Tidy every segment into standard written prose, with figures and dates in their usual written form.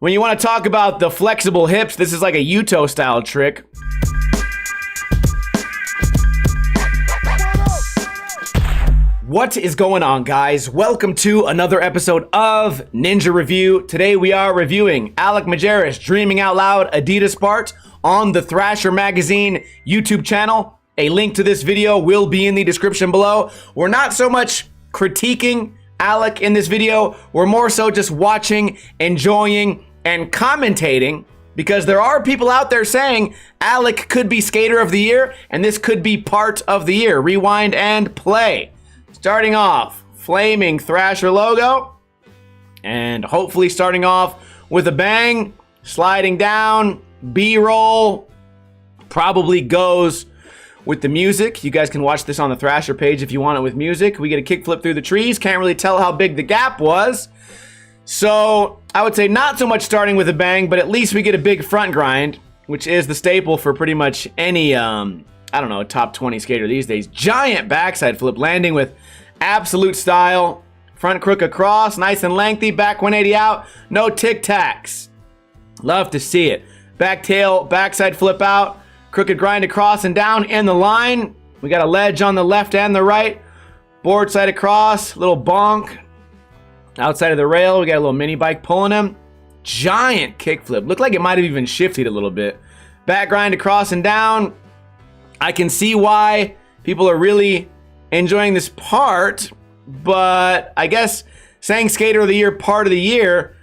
When you want to talk about the flexible hips, this is like a Yuto style trick. What is going on, guys? Welcome to another episode of Ninja Review. Today we are reviewing Alec Majerus Dreaming Out Loud Adidas part on the Thrasher Magazine YouTube channel. A link to this video will be in the description below. We're not so much critiquing Alec in this video. We're more so just watching, enjoying, and commentating, because there are people out there saying Alec could be Skater of the Year and this could be part of the year. Rewind and play. Starting off, flaming Thrasher logo, and hopefully starting off with a bang. Sliding down, B-roll probably goes with the music. You guys can watch this on the Thrasher page if you want it with music. We get a kickflip through the trees. Can't really tell how big the gap was. So I would say not so much starting with a bang, but at least we get a big front grind, which is the staple for pretty much any, I don't know, top 20 skater these days. Giant backside flip, landing with absolute style. Front crook across, nice and lengthy. Back 180 out, no tic-tacs. Love to see it. Back tail, backside flip out. Crooked grind across and down in the line. We got a ledge on the left and the right. Board side across, little bonk. Outside of the rail, we got a little mini bike pulling him. Giant kickflip. Looked like it might have even shifted a little bit. Back grind across and down. I can see why people are really enjoying this part, but I guess saying Skater of the Year, part of the year,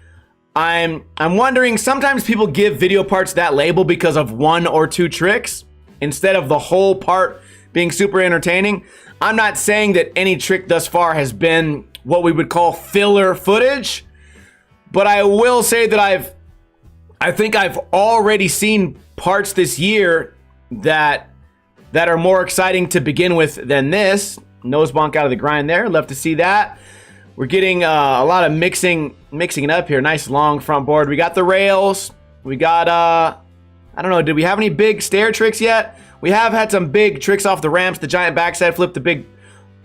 I'm wondering, sometimes people give video parts that label because of one or two tricks instead of the whole part being super entertaining. I'm not saying that any trick thus far has been what we would call filler footage, but I will say that I think I've already seen parts this year that are more exciting to begin with than this. Nose bonk out of the grind there. Love to see that. We're getting a lot of mixing it up here. Nice long front board. We got the rails. We got, I don't know, did we have any big stair tricks yet? We have had some big tricks off the ramps. The giant backside flip, the big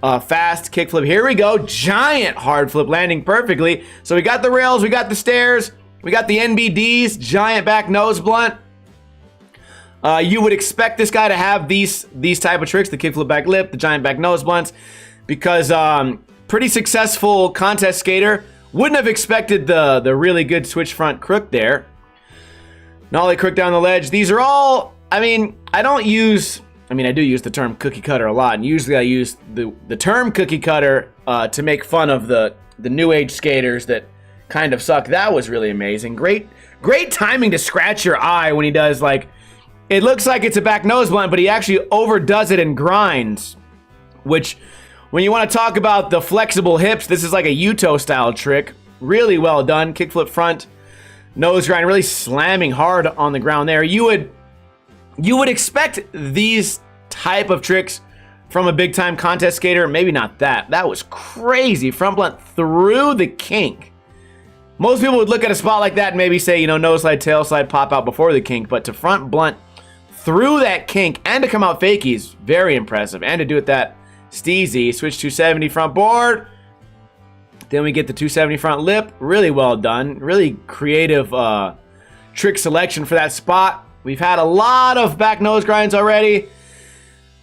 fast kick flip. Here we go. Giant hard flip landing perfectly. So we got the rails. We got the stairs. We got the NBDs. Giant back nose blunt. You would expect this guy to have these type of tricks, the kickflip back lip, the giant back nose blunts, because pretty successful contest skater. Wouldn't have expected the really good switch front crook there. Nollie crook down the ledge. These are all, I do use the term cookie cutter a lot, and usually I use the term cookie cutter to make fun of the new age skaters that kind of suck. That was really amazing. Great timing to scratch your eye when he does, like, it looks like it's a back nose blunt, but he actually overdoes it and grinds, which, when you want to talk about the flexible hips, this is like a Yuto style trick. Really well done. Kickflip front, nose grind, really slamming hard on the ground there. You would expect these type of tricks from a big time contest skater. Maybe not that. That was crazy. Front blunt through the kink. Most people would look at a spot like that and maybe say, you know, nose slide, tail slide, pop out before the kink, but to front blunt through that kink and to come out fakies, very impressive. And to do it that steezy. Switch 270 front board. Then we get the 270 front lip. Really well done. Really creative trick selection for that spot. We've had a lot of back nose grinds already.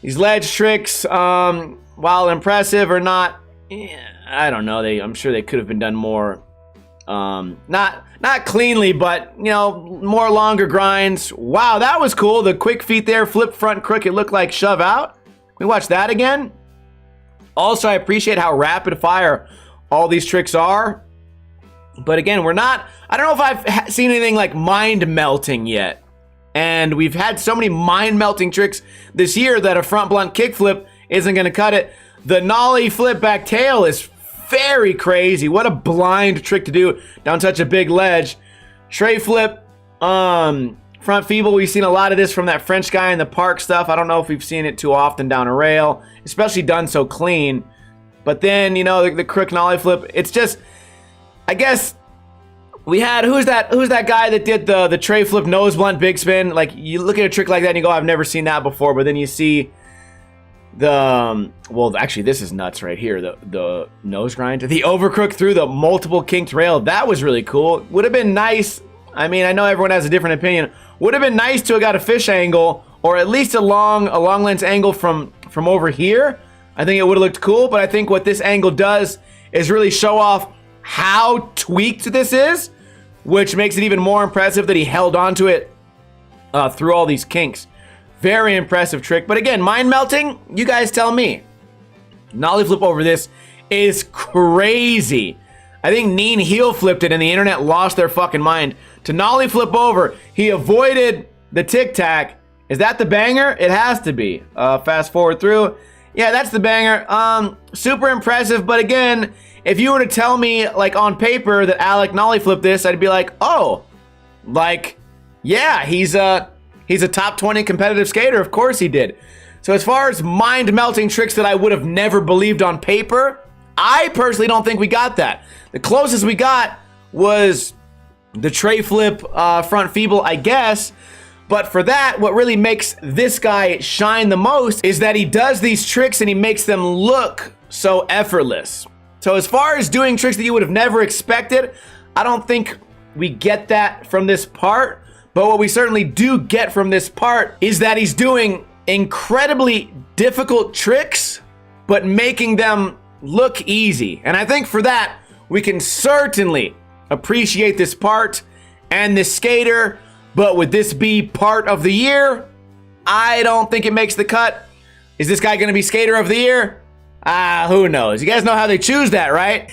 These ledge tricks, while impressive or not, I don't know. I'm sure they could have been done more. Not cleanly, but, you know, more longer grinds. Wow, that was cool. The quick feet there, flip front crook. It looked like shove out. Can we watch that again? Also, I appreciate how rapid fire all these tricks are. But again, I don't know if I've seen anything like mind melting yet. And we've had so many mind melting tricks this year that a front blunt kickflip isn't going to cut it. The nollie flip back tail is very crazy. What a blind trick to do. Don't touch a big ledge. Tray flip, front feeble. We've seen a lot of this from that French guy in the park stuff. I don't know if we've seen it too often down a rail, especially done so clean. But then, you know, the crook nollie flip. It's just, I guess, we had, who's that guy that did the tray flip nose blunt big spin? Like, you look at a trick like that and you go, I've never seen that before. But then you see the, well, actually, this is nuts right here. The nose grind. The overcrook through the multiple kinked rail. That was really cool. Would have been nice I mean, I know everyone has a different opinion. Would have been nice to have got a fish angle, or at least a long lens angle from over here. I think it would have looked cool, but I think what this angle does is really show off how tweaked this is, which makes it even more impressive that he held onto it through all these kinks. Very impressive trick. But again, mind melting, you guys tell me. Nollie flip over this is crazy. I think Neen heel flipped it and the internet lost their fucking mind. To nollie flip over, he avoided the tic tac. Is that the banger? It has to be. Fast forward through. Yeah, that's the banger. Super impressive, but again, if you were to tell me, like, on paper that Alec nollie flipped this, I'd be like, oh, like, yeah, he's a top 20 competitive skater. Of course he did. So as far as mind-melting tricks that I would have never believed on paper, I personally don't think we got that. The closest we got was the tray flip front feeble, I guess. But for that, what really makes this guy shine the most is that he does these tricks and he makes them look so effortless. So as far as doing tricks that you would have never expected, I don't think we get that from this part. But what we certainly do get from this part is that he's doing incredibly difficult tricks, but making them look easy. And I think for that, we can certainly appreciate this part and this skater. But would this be part of the year? I don't think it makes the cut. Is this guy going to be skater of the year? Who knows? You guys know how they choose that, right?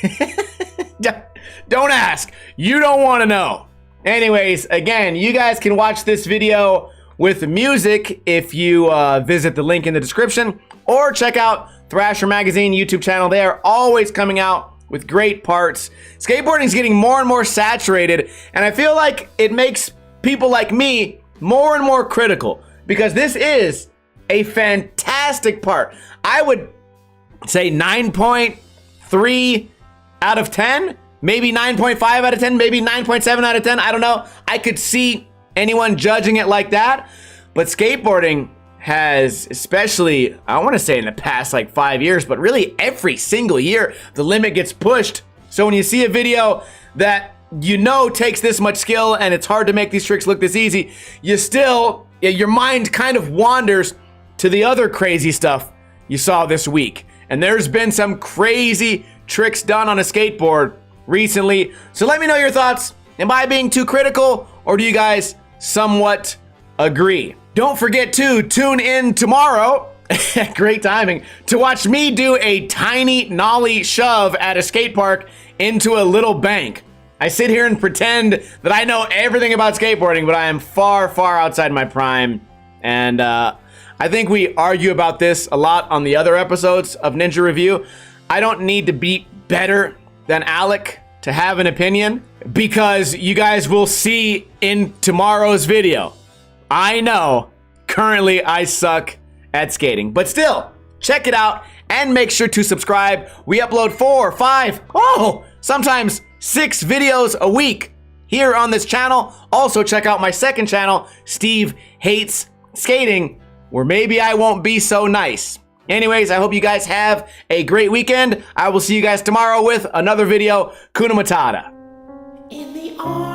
Don't ask. You don't want to know. Anyways, again, you guys can watch this video with music if you visit the link in the description, or check out Thrasher Magazine YouTube channel. They are always coming out with great parts. Skateboarding is getting more and more saturated, and I feel like it makes people like me more and more critical, because this is a fantastic part. I would say 9.3 out of 10, maybe 9.5 out of 10, maybe 9.7 out of 10. I don't know. I could see anyone judging it like that, but skateboarding has, especially, I want to say in the past like 5 years, but really every single year, the limit gets pushed. So when you see a video that you know takes this much skill and it's hard to make these tricks look this easy, you still, your mind kind of wanders to the other crazy stuff you saw this week. And there's been some crazy tricks done on a skateboard recently. So let me know your thoughts. Am I being too critical, or do you guys somewhat agree? Don't forget to tune in tomorrow, great timing, to watch me do a tiny nollie shove at a skate park into a little bank. I sit here and pretend that I know everything about skateboarding, but I am far, far outside my prime. And I think we argue about this a lot on the other episodes of Ninja Review. I don't need to be better than Alec to have an opinion, because you guys will see in tomorrow's video. I know currently I suck at skating, but still, check it out and make sure to subscribe. We upload 4, 5, sometimes 6 videos a week here on this channel. Also check out my second channel, Steve Hates Skating, where maybe I won't be so nice. Anyways, I hope you guys have a great weekend. I will see you guys tomorrow with another video. Kuna Matata. In the arms